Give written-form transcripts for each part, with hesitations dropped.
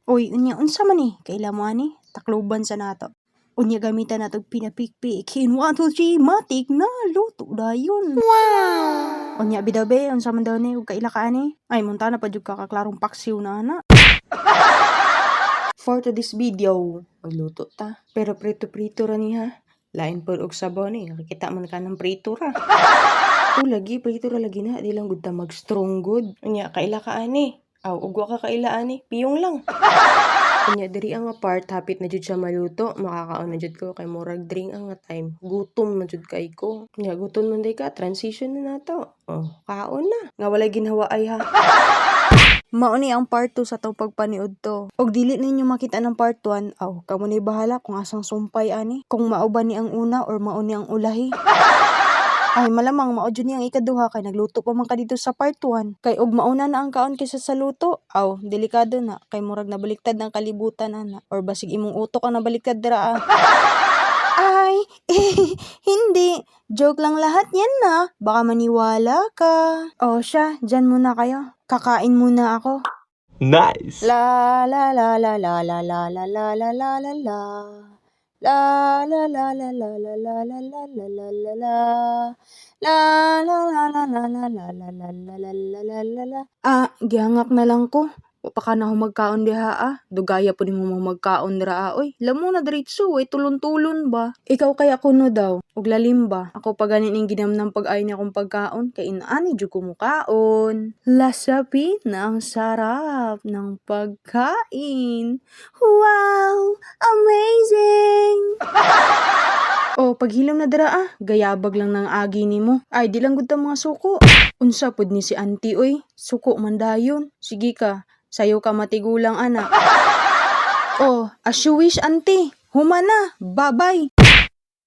Uy, unya unsa man ni? Kaila mo ani? Takloban sa nato. Unya gamitan nato pinapikpik. In 1, 2, 3, matik na luto dayon. Wow! Unya bidabe, unsa man daw ni ug kaila ka ani? Ay munta na pa jud ka kaklarong paksiw na ana. For today's video, magluto ta. Pero prito-prito ra ni ha. Lain pod og sabaw ni, nakikita man ka ng prito ra. Lagi prito ra lagi na, di lang gud ta mag strong good. Unya kaila ka ani? Aw, ugwa ka kaila ani, piyong lang. Kanya diri ang part hapit na jud siya maluto, makakaon na jud ko kay murag drink ang time. Gutom man jud kay ko. Nya gutom man day ka, transition na nato. Oh, kaon na. Nga walay ginhawa ay ha. Mao ni ang part 2 sa tong pagpaniud to. Og dili ninyo makita ng part 1, aw, kamo ni bahala kung asang sumpay ani. Kung mao ba ni ang una or mao ni ang ulahi. Ay malamang mao jud ni ang ikaduha kay nagluto pa man ka dito sa part 1. Kay og mauna na ang kaon kaysa sa luto. Aw, delikado na kay murag nabaliktad ang kalibutan ana or basig imong utok ang nabaliktad dira. Ay, hindi. Joke lang lahat yan na. Baka maniwala ka. O siya, dyan muna kayo. Kakain muna ako. Nice. La la la la la la la la la la la la la. La la la la la la la la la la la la la. La la la la la la la la la la la la la la. Ah, gihangak na lang ko. Paka na ako magkaon diha Dugaya po ni mo magkaon dira oy. Lamo na diretso way tulon-tulon ba. Ikaw kaya kuno daw ug lalim ba. Ako pa ganin ning ginamnam pag-ay ni akong pagkaon kay inaani jud ko mukaon. Lasapin na ang sarap ng pagkain. Wow, amazing. Oh, paghilom na dira gayabag lang ng agi nimo. Ay di lang gud ta mga suko. Unsa pud ni si auntie oy? Suko man dayon. Sige ka. Sayo ka matigulang ana. Oh, as you wish auntie. Huma na. Bye-bye.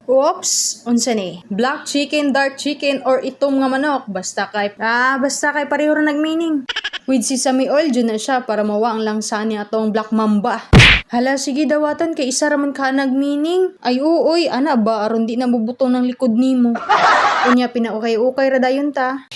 Oops, unsa ni? Black chicken, dark chicken, or itom nga manok? Basta kay pareho ra nagmeaning. With sesame oil dyan na siya para mawa ang langsa niya atong black mamba. Hala, sige dawatan kay isa ra man ka nagmeaning. Ay uoy, ana ba aron di na bubutong ng likod nimo. Unya pinaukay-ukay ra dayon ta.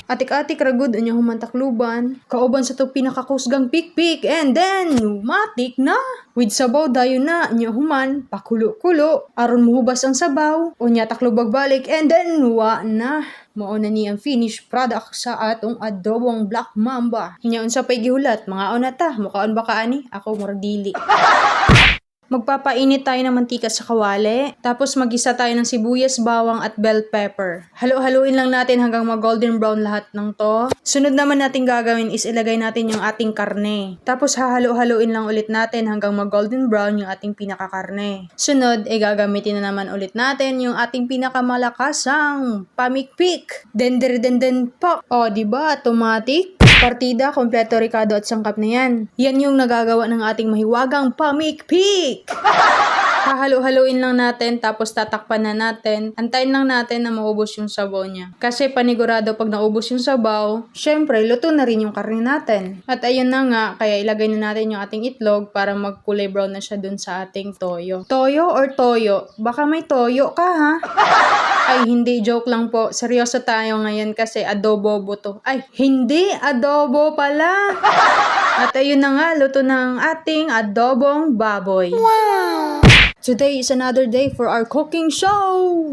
Atik-atik ragud unya humantakluban. Kauban sa to pinakakusgang pikpik and then matik na. With sabaw dayon na nya human pakulo-kulo aron muhubas ang sabaw. Unya taklubag balik and then wa na. Mao na ni ang finished product sa atong adobong black mamba. Nya unsa pay gihulat? Mga ona ta, mukaon ba ka ani? Ako murag dili. Magpapainit tayo ng mantika sa kawali, tapos magisa tayo ng sibuyas, bawang at bell pepper. Halo-haluin lang natin hanggang mag-golden brown lahat ng to. Sunod naman natin gagawin is ilagay natin yung ating karne. Tapos hahalo-haluin lang ulit natin hanggang mag-golden brown yung ating pinakakarne. Sunod, gagamitin na naman ulit natin yung ating pinakamalakasang pamikpik. Den pok. O, diba? Automatic. Partida, kompleto, ricado at sangkap na yan. Yan yung nagagawa ng ating mahiwagang pamikpik. Hahalo-haluin lang natin tapos tatakpan na natin. Antayin lang natin na maubos yung sabaw niya. Kasi panigurado pag naubos yung sabaw, syempre luto na rin yung karne natin. At ayun na nga, kaya ilagay na natin yung ating itlog para magkulay brown na siya dun sa ating toyo. Toyo or toyo? Baka may toyo ka ha? Ay, hindi. Joke lang po. Seryoso tayo ngayon kasi adobo to. Ay, hindi. Adobo pala. At ayun na nga, luto ng ating adobong baboy. Wow! Today is another day for our cooking show!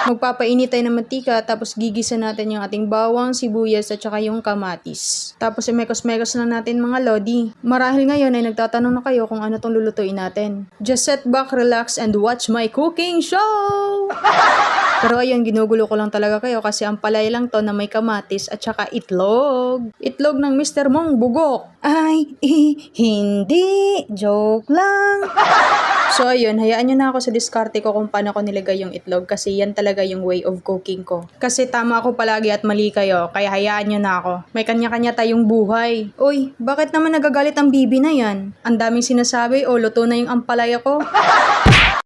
Magpapainit tayo ng mantika tapos gigisa natin yung ating bawang, sibuyas at saka yung kamatis. Tapos mekos-mekos na natin mga lodi. Marahil ngayon ay nagtatanong na kayo kung ano tong lulutuin natin. Just sit back, relax, and watch my cooking show! Pero ayun, ginugulo ko lang talaga kayo kasi ang palay lang to na may kamatis at saka itlog. Itlog ng Mr. Mong Bugok. Ay, hindi. Joke lang. So ayun, hayaan nyo na ako sa diskarte ko kung paano ko nilagay yung itlog kasi yan talaga yung way of cooking ko. Kasi tama ako palagi at mali kayo, kaya hayaan nyo na ako. May kanya-kanya tayong buhay. Uy, bakit naman nagagalit ang bibi na yan? Ang daming sinasabi o luto na yung ampalaya ko.